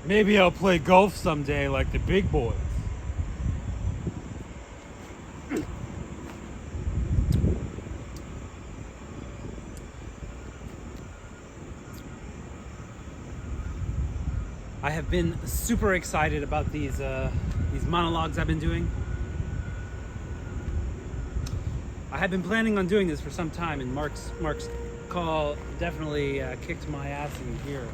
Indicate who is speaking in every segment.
Speaker 1: Maybe I'll play golf someday like the big boys. I have been super excited about these monologues I've been doing. I had been planning on doing this for some time, and Mark's call definitely kicked my ass in gear.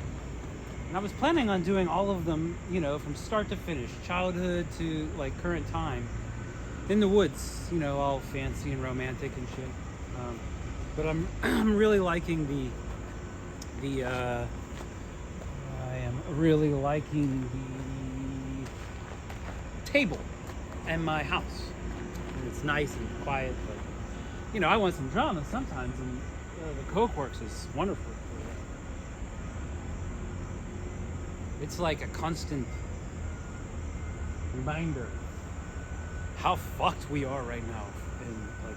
Speaker 1: And I was planning on doing all of them, you know, from start to finish, childhood to like current time, in the woods, you know, all fancy and romantic and shit. But I'm really liking I am really liking the table and my house. And it's nice and quiet, but you know, I want some drama sometimes, and the Coke Works is wonderful. It's like a constant reminder how fucked we are right now. And like,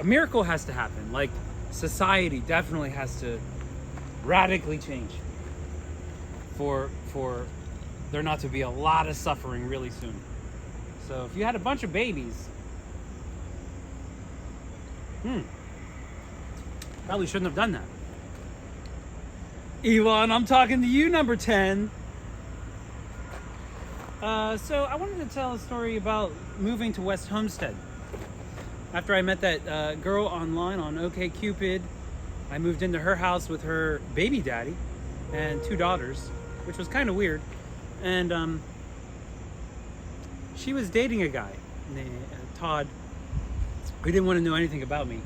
Speaker 1: a miracle has to happen. Like, society definitely has to radically change for there not to be a lot of suffering really soon. So if you had a bunch of babies, probably shouldn't have done that. Elon, I'm talking to you, number 10. So I wanted to tell a story about moving to West Homestead. After I met that girl online on OkCupid, I moved into her house with her baby daddy and 2 daughters, which was kind of weird. And she was dating a guy named Todd, who didn't want to know anything about me.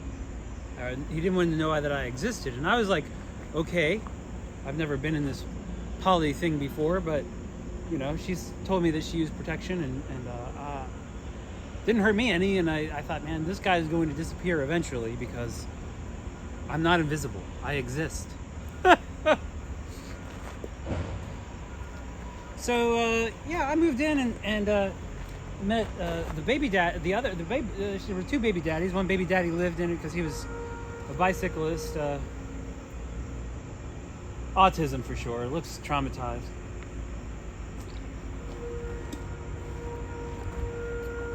Speaker 1: He didn't want to know that I existed. And I was like, okay, I've never been in this poly thing before, but you know, she's told me that she used protection and didn't hurt me any. And I thought, man, this guy is going to disappear eventually because I'm not invisible. I exist. So yeah, I moved in and met the baby dad. There were 2 baby daddies. One baby daddy lived in it because he was a bicyclist. Autism for sure. Looks traumatized.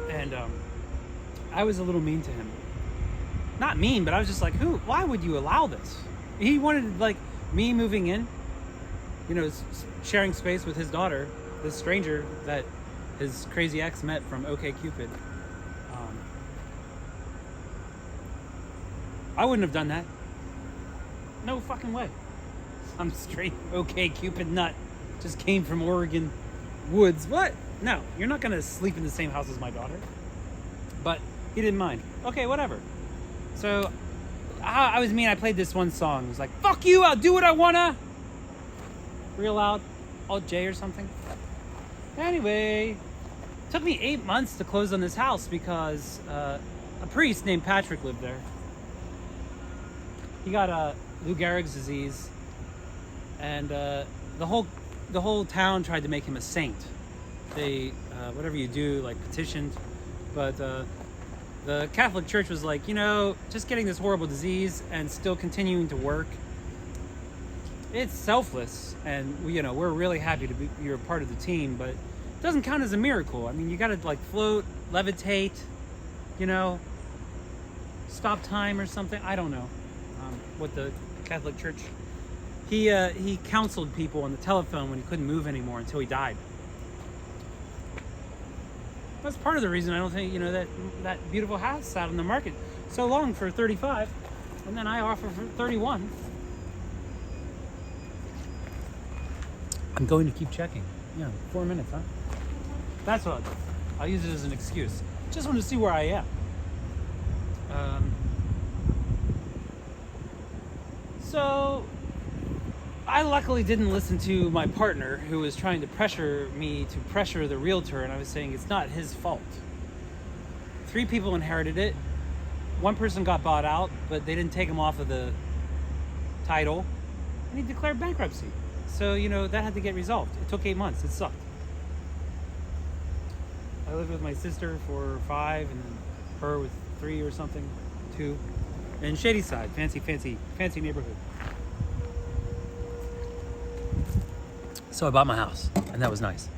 Speaker 1: And I was a little mean to him. Not mean, but I was just like, why would you allow this? He wanted, like, me moving in, you know, sharing space with his daughter, this stranger that his crazy ex met from OkCupid. I wouldn't have done that. No fucking way. I'm straight OkCupid nut. Just came from Oregon woods. What? No, you're not gonna sleep in the same house as my daughter. But he didn't mind. Okay, whatever. So I was mean. I played this one song. It was like, fuck you, I'll do what I wanna. Real loud. Alt J or something. Anyway, it took me 8 months to close on this house because a priest named Patrick lived there. He got Lou Gehrig's disease, and the whole town tried to make him a saint. They whatever you do, like, petitioned, but the Catholic Church was like, you know, just getting this horrible disease and still continuing to work, it's selfless, and we're really happy to be you're a part of the team, but it doesn't count as a miracle. I mean, you gotta like float, levitate, you know, stop time or something. I don't know what the Catholic Church. He counseled people on the telephone when he couldn't move anymore until he died. That's part of the reason I don't think, that beautiful house sat on the market so long for 35, and then I offer for 31. I'm going to keep checking. 4 minutes, huh? That's what I'll use it as an excuse. Just want to see where I am. So I luckily didn't listen to my partner, who was trying to pressure me to pressure the realtor, and I was saying it's not his fault. 3 people inherited it. 1 person got bought out, but they didn't take him off of the title, and he declared bankruptcy. So, that had to get resolved. It took 8 months. It sucked. I lived with my sister for 5, and then her with 3 or something, 2. And Shadyside, fancy neighborhood. So I bought my house, and that was nice.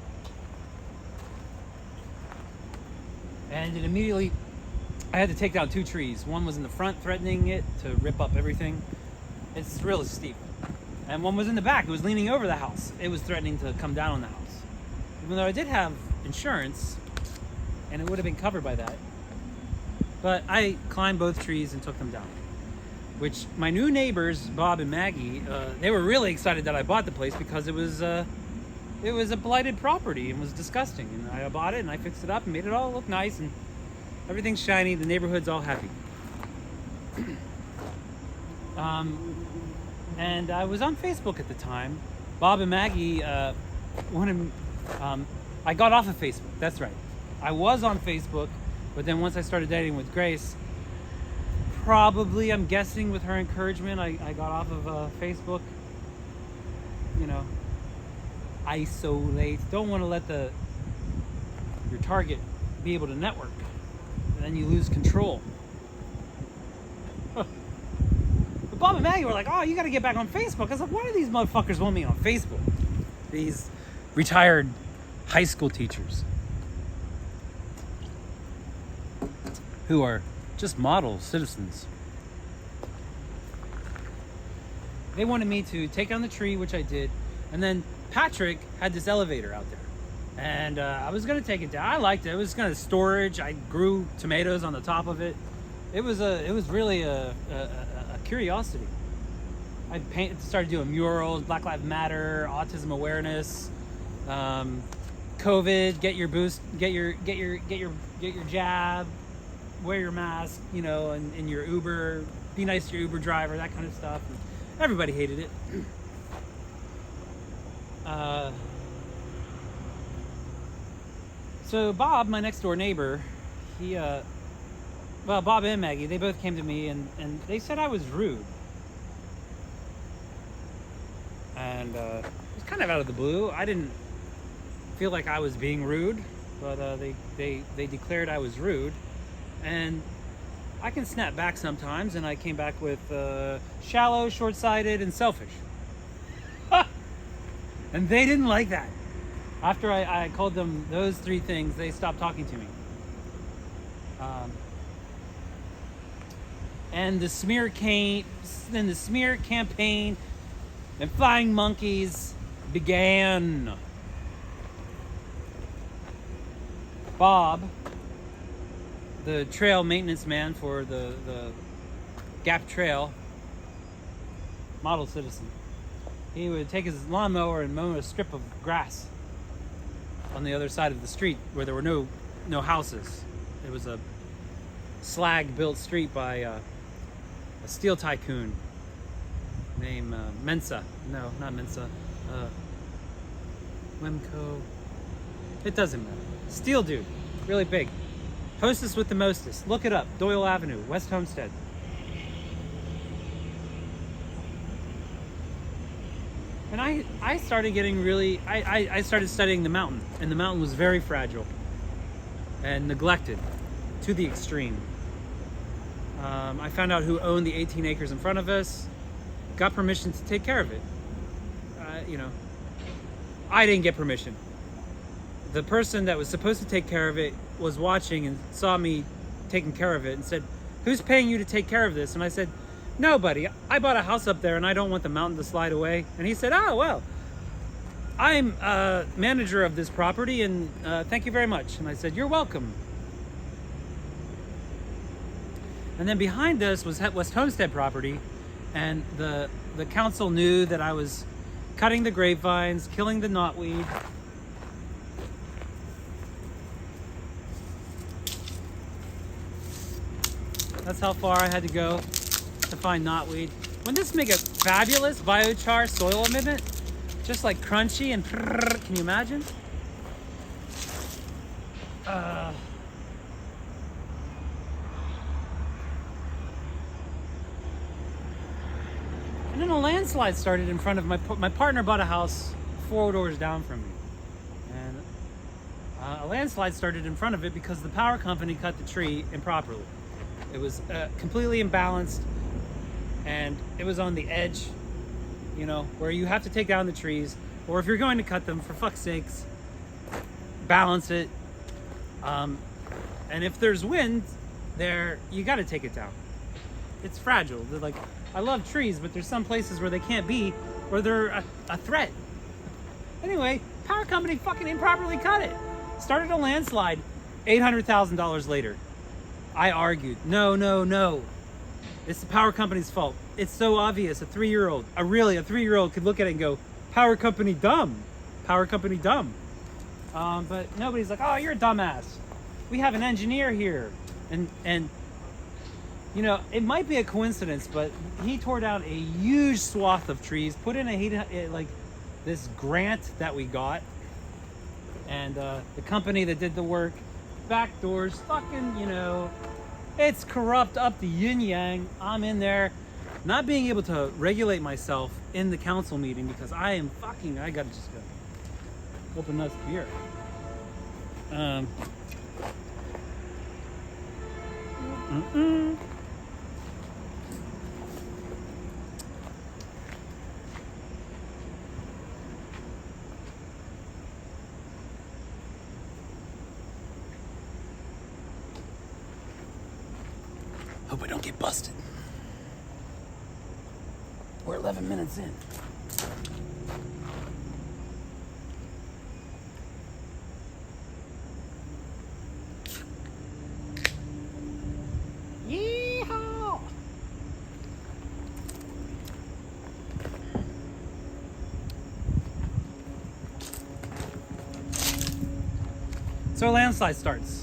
Speaker 1: And it immediately, I had to take down 2 trees. One was in the front, threatening it to rip up everything. It's really steep. And one was in the back. It was leaning over the house. It was threatening to come down on the house. Even though I did have insurance, and it would have been covered by that. But I climbed both trees and took them down. Which my new neighbors, Bob and Maggie, they were really excited that I bought the place because it was a blighted property and was disgusting. And I bought it and I fixed it up and made it all look nice and everything's shiny. The neighborhood's all happy. And I was on Facebook at the time. Bob and Maggie wanted. I got off of Facebook. That's right. I was on Facebook, but then once I started dating with Grace, probably, I'm guessing with her encouragement, I got off of Facebook. You know, isolate. Don't want to let your target be able to network, and then you lose control. But Bob and Maggie were like, "Oh, you got to get back on Facebook." I was like, "Why do these motherfuckers want me on Facebook? These retired high school teachers who are just model citizens." They wanted me to take down the tree, which I did, and then Patrick had this elevator out there, and I was gonna take it down. I liked it. It was kind of storage. I grew tomatoes on the top of it. It was really a curiosity. I started doing murals, Black Lives Matter, autism awareness, COVID, get your boost, get your jab, wear your mask, you know, and in your Uber, be nice to your Uber driver, that kind of stuff. And everybody hated it. So Bob, my next door neighbor, Bob and Maggie, they both came to me and they said I was rude. And it was kind of out of the blue. I didn't feel like I was being rude, but they declared I was rude. And I can snap back sometimes, and I came back with shallow, short-sighted, and selfish. And they didn't like that. After I called them those 3 things, they stopped talking to me. And the smear campaign and flying monkeys began. Bob, the trail maintenance man for the Gap Trail, model citizen, he would take his lawnmower and mow a strip of grass on the other side of the street where there were no houses. It was a slag built street by a steel tycoon named Mensa. No, not Mensa. Wemco. It doesn't matter. Steel dude, really big. Hostess with the mostest. Look it up. Doyle Avenue, West Homestead. And I started getting really, I started studying the mountain, and the mountain was very fragile and neglected to the extreme. I found out who owned the 18 acres in front of us, got permission to take care of it. I didn't get permission. The person that was supposed to take care of it was watching and saw me taking care of it and said, "Who's paying you to take care of this?" And I said, "Nobody. I bought a house up there and I don't want the mountain to slide away." And he said, "Oh, well, I'm manager of this property and thank you very much." And I said, "You're welcome." And then behind us was West Homestead property, and the council knew that I was cutting the grapevines, killing the knotweed. That's how far I had to go to find knotweed. Wouldn't this make a fabulous biochar soil amendment? Just like crunchy and can you imagine? And then a landslide started in front of my partner bought a house 4 doors down from me. And a landslide started in front of it because the power company cut the tree improperly. It was completely imbalanced, and it was on the edge, where you have to take down the trees, or if you're going to cut them, for fuck's sakes, balance it. And if there's wind there, you got to take it down. It's fragile. They're like, I love trees, but there's some places where they can't be, or they're a threat. Anyway, power company fucking improperly cut it. Started a landslide. $800,000 later. I argued, no. It's the power company's fault. It's so obvious. A 3-year-old could look at it and go, power company dumb. Power company dumb. But nobody's like, oh, you're a dumbass. We have an engineer here. And you know, it might be a coincidence, but he tore down a huge swath of trees, put in this grant that we got. And the company that did the work, backdoors, fucking, you know, it's corrupt up the yin yang. I'm in there, not being able to regulate myself in the council meeting because I gotta just go open us beer. Hope I don't get busted. We're 11 minutes in. Yeehaw! So a landslide starts.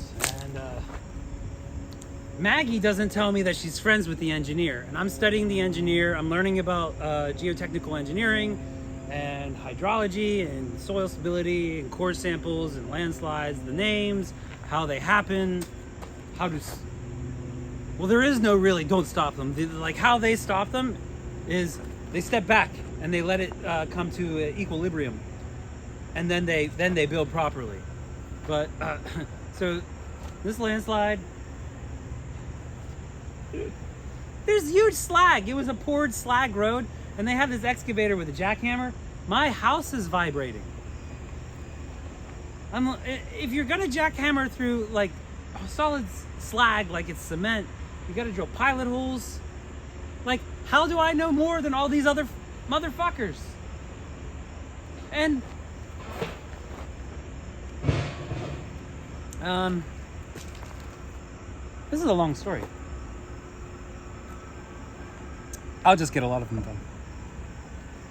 Speaker 1: Maggie doesn't tell me that she's friends with the engineer, and I'm studying the engineer. I'm learning about geotechnical engineering and hydrology and soil stability and core samples and landslides, the names, how they happen, well, there is no really don't stop them. Like how they stop them is they step back and they let it come to equilibrium, and then they build properly. But so this landslide, there's huge slag. It was a poured slag road, and they have this excavator with a jackhammer. My house is vibrating. If you're gonna jackhammer through like solid slag, like it's cement, you gotta drill pilot holes. Like, how do I know more than all these other motherfuckers? And this is a long story. I'll just get a lot of them done.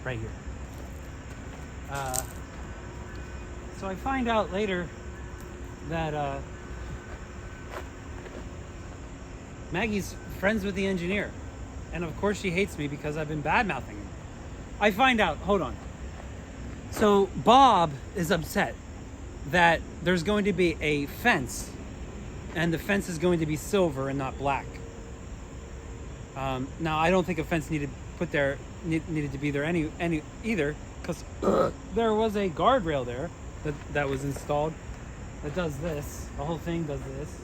Speaker 1: Right here. So I find out later that Maggie's friends with the engineer. And of course she hates me because I've been bad-mouthing him. I find out, hold on. So Bob is upset that there's going to be a fence, and the fence is going to be silver and not black. Now I don't think a fence needed to be there any either, because there was a guardrail there that was installed that does this. The whole thing does this.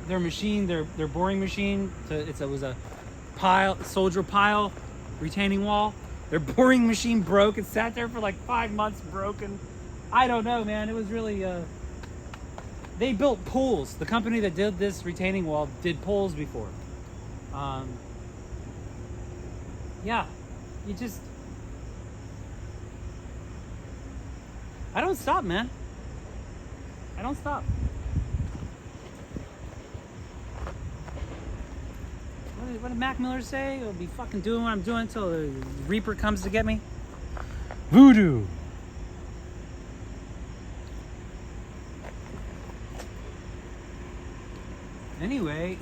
Speaker 1: Their machine, their boring machine, it was a soldier pile retaining wall. Their boring machine broke. It sat there for like 5 months broken. I don't know, man. It was really they built pools. The company that did this retaining wall did pools before. Yeah, I don't stop, man. I don't stop. What did Mac Miller say? I'll be fucking doing what I'm doing until the Reaper comes to get me. Voodoo. Anyway,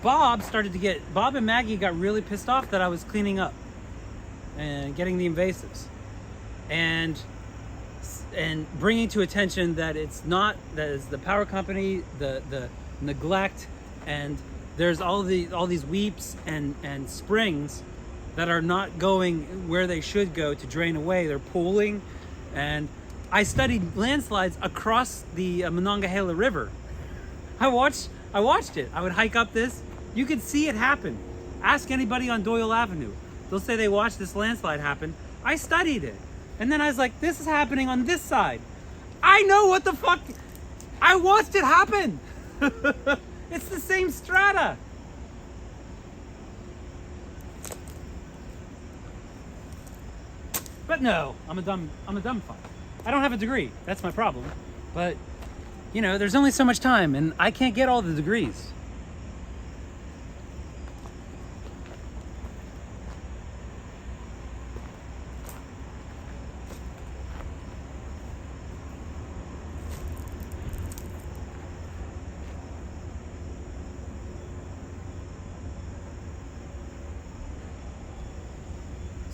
Speaker 1: Bob and Maggie got really pissed off that I was cleaning up and getting the invasives and bringing to attention that it's the power company, the neglect, and there's all these weeps and springs that are not going where they should go to drain away. They're pooling. And I studied landslides across the Monongahela River. I watched it. I would hike up this. You could see it happen. Ask anybody on Doyle Avenue. They'll say they watched this landslide happen. I studied it. And then I was like, this is happening on this side. I know what the fuck. I watched it happen. It's the same strata. But no, I'm a dumb fuck. I don't have a degree. That's my problem. But, you know, there's only so much time, and I can't get all the degrees.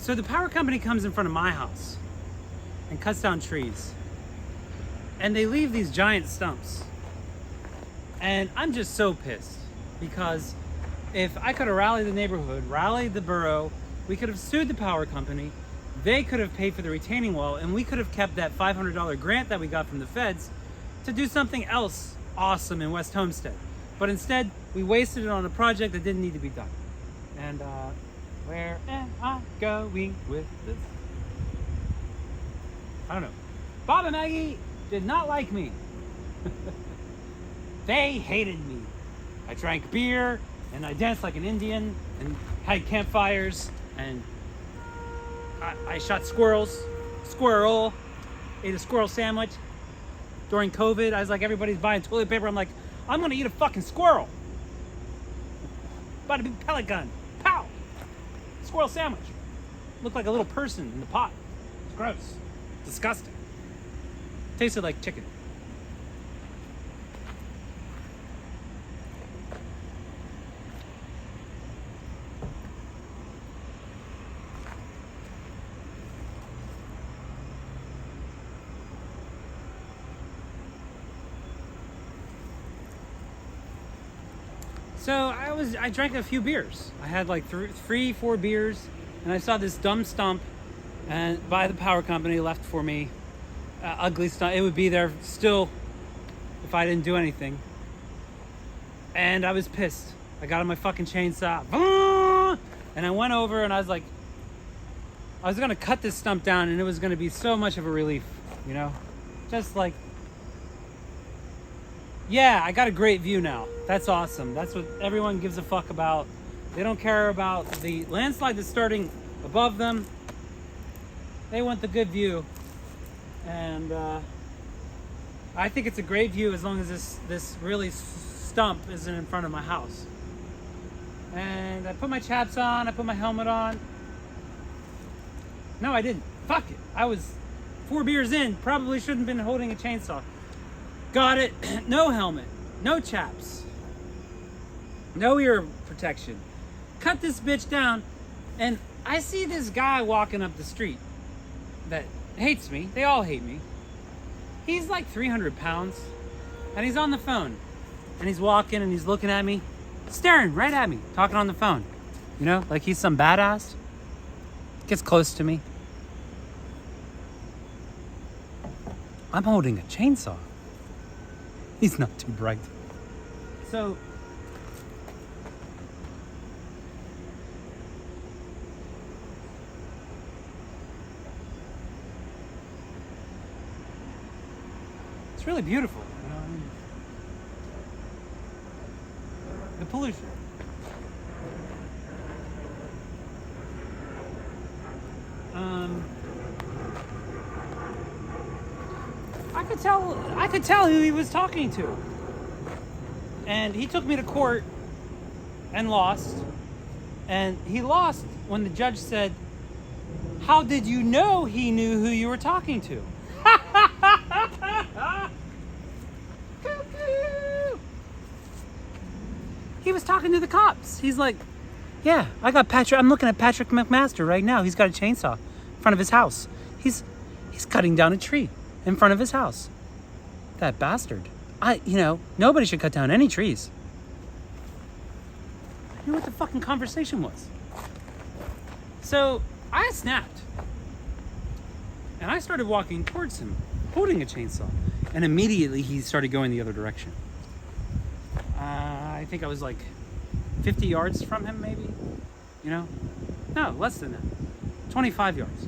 Speaker 1: So the power company comes in front of my house and cuts down trees. And they leave these giant stumps. And I'm just so pissed because if I could have rallied the neighborhood, rallied the borough, we could have sued the power company, they could have paid for the retaining wall, and we could have kept that $500 grant that we got from the feds to do something else awesome in West Homestead. But instead, we wasted it on a project that didn't need to be done. And where am I going with this? I don't know. Bob and Maggie did not like me. They hated me. I drank beer and I danced like an Indian and had campfires and I shot squirrels. Squirrel. Ate a squirrel sandwich. During COVID, I was like, everybody's buying toilet paper. I'm like, I'm gonna eat a fucking squirrel. About to be pellet gun. Pow! Squirrel sandwich. Looked like a little person in the pot. It's gross. Disgusting. Tasted like chicken. So I drank a few beers. I had like 4 beers, and I saw this dumb stump and by the power company left for me. Ugly stump. It would be there still if I didn't do anything. And I was pissed. I got on my fucking chainsaw, and I went over and I was like, I was gonna cut this stump down, and it was gonna be so much of a relief, you know, just like. Yeah, I got a great view now. That's awesome. That's what everyone gives a fuck about. They don't care about the landslide that's starting above them. They want the good view. And I think it's a great view as long as this really stump isn't in front of my house. And I put my chaps on. I put my helmet on. No, I didn't. Fuck it. I was 4 beers in. Probably shouldn't have been holding a chainsaw. Got it. No helmet. No chaps. No ear protection. Cut this bitch down. And I see this guy walking up the street that hates me. They all hate me. He's like 300 pounds. And he's on the phone. And he's walking and he's looking at me. Staring right at me. Talking on the phone. You know? Like he's some badass. Gets close to me. I'm holding a chainsaw. He's not too bright. So, it's really beautiful. You know what I mean? The pollution. I could tell who he was talking to. And he took me to court and lost. And he lost when the judge said, "How did you know he knew who you were talking to?" He was talking to the cops. He's like, "Yeah, I got Patrick. I'm looking at Patrick McMaster right now. He's got a chainsaw in front of his house. He's cutting down a tree in front of his house. That bastard. Nobody should cut down any trees." I knew what the fucking conversation was. So I snapped. And I started walking towards him, holding a chainsaw. And immediately he started going the other direction. I think I was like 50 yards from him, maybe. You know? No, less than that. 25 yards.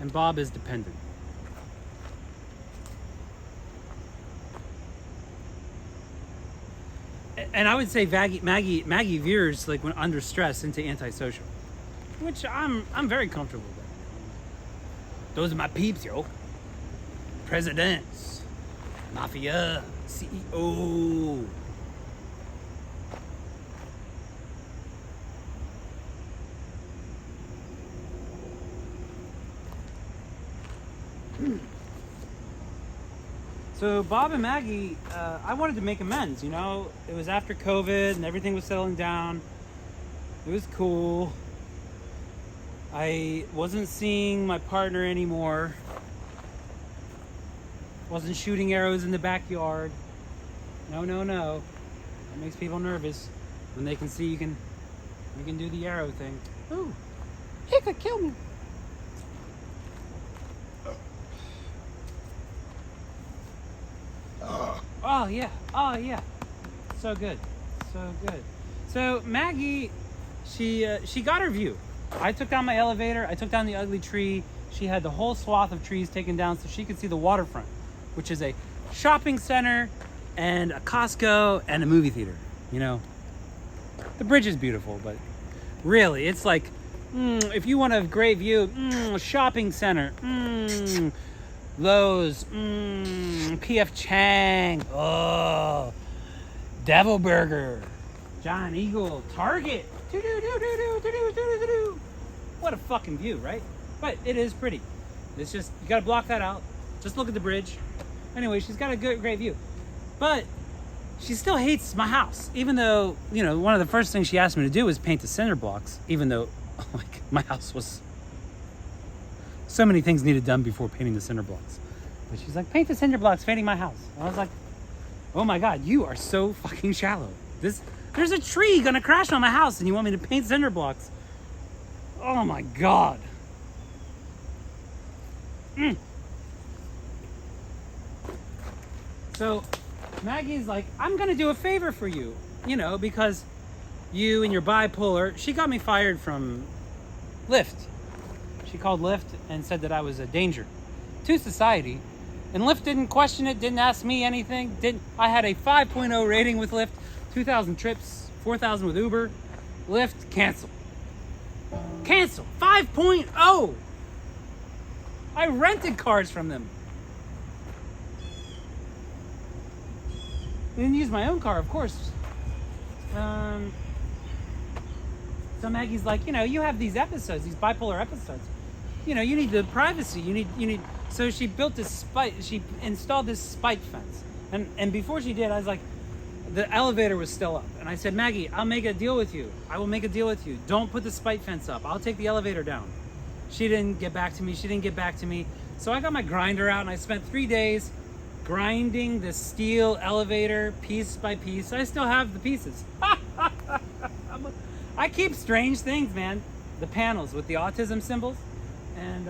Speaker 1: and Bob is dependent. And I would say Maggie veers like when under stress into antisocial, which I'm very comfortable with. Those are my peeps, yo. Presidents, mafia, CEO. So Bob and Maggie, I wanted to make amends, you know. It was after COVID and everything was settling down. It was cool. I wasn't seeing my partner anymore. Wasn't shooting arrows in the backyard. No. That makes people nervous when they can see you can do the arrow thing. Ooh, he could kill me. Oh yeah. So good. So Maggie, she got her view. I took down my elevator. I took down the ugly tree. She had the whole swath of trees taken down so she could see the waterfront, which is a shopping center and a Costco and a movie theater. You know, the bridge is beautiful, but really, it's like, if you want a great view, shopping center, Lowe's, P.F. Chang, oh, Devil Burger, John Eagle, Target. What a fucking view, right? But it is pretty. It's just, you gotta block that out. Just look at the bridge. Anyway, she's got a great view. But she still hates my house, even though, you know, one of the first things she asked me to do was paint the cinder blocks, even though, like, my house was, so many things needed done before painting the cinder blocks. But she's like, paint the cinder blocks, painting my house. And I was like, oh my God, you are so fucking shallow. There's a tree gonna crash on my house and you want me to paint cinder blocks? Oh my God. So Maggie's like, I'm gonna do a favor for you, you know, because you and your bipolar. She got me fired from Lyft. She called Lyft and said that I was a danger to society. And Lyft didn't question it, didn't ask me anything. I had a 5.0 rating with Lyft, 2,000 trips, 4,000 with Uber. Lyft, cancel. 5.0. I rented cars from them. I didn't use my own car, of course. So Maggie's like, you know, you have these episodes, these bipolar episodes. You know, you need the privacy. You need. So she built this spike. She installed this spike fence. And before she did, I was like, the elevator was still up. And I said, Maggie, I'll make a deal with you. I will make a deal with you. Don't put the spike fence up. I'll take the elevator down. She didn't get back to me. So I got my grinder out and I spent 3 days grinding the steel elevator piece by piece. I still have the pieces. I keep strange things, man. The panels with the autism symbols. And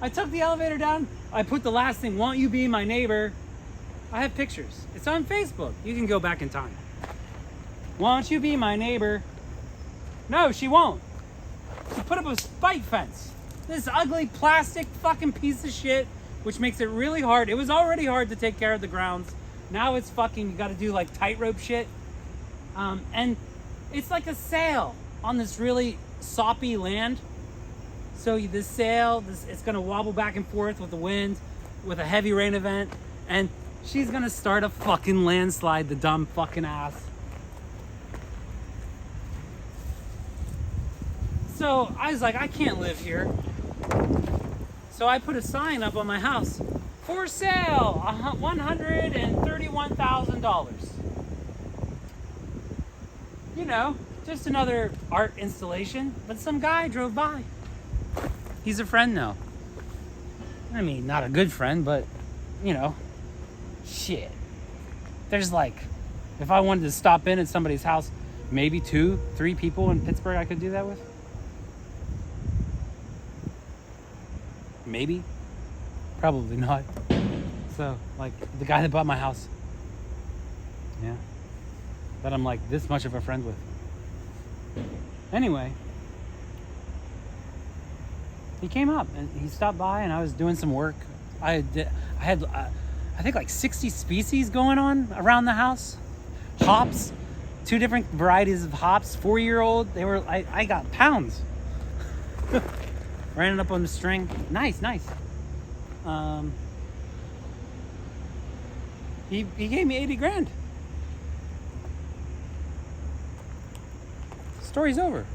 Speaker 1: I took the elevator down. I put the last thing, won't you be my neighbor? I have pictures. It's on Facebook. You can go back in time. Won't you be my neighbor? No, she won't. She put up a spike fence. This ugly plastic fucking piece of shit, which makes it really hard. It was already hard to take care of the grounds. Now it's fucking, you gotta do like tightrope shit. And it's like a sail on this really soppy land. So this sail, it's gonna wobble back and forth with the wind, with a heavy rain event, and she's gonna start a fucking landslide, the dumb fucking ass. So I was like, I can't live here. So I put a sign up on my house. For sale, $131,000. You know, just another art installation, but some guy drove by. He's a friend now. I mean, not a good friend, but, you know, shit. There's like, if I wanted to stop in at somebody's house, maybe 2-3 people in Pittsburgh I could do that with. Maybe. Probably not. So, like, the guy that bought my house. Yeah. That I'm like this much of a friend with. Anyway. He came up and he stopped by, and I was doing some work. I had I think like 60 species going on around the house. Hops, 2 different varieties of hops. 4-year-old. They were. I got pounds. Ran it up on the string. Nice. He gave me 80 grand. Story's over.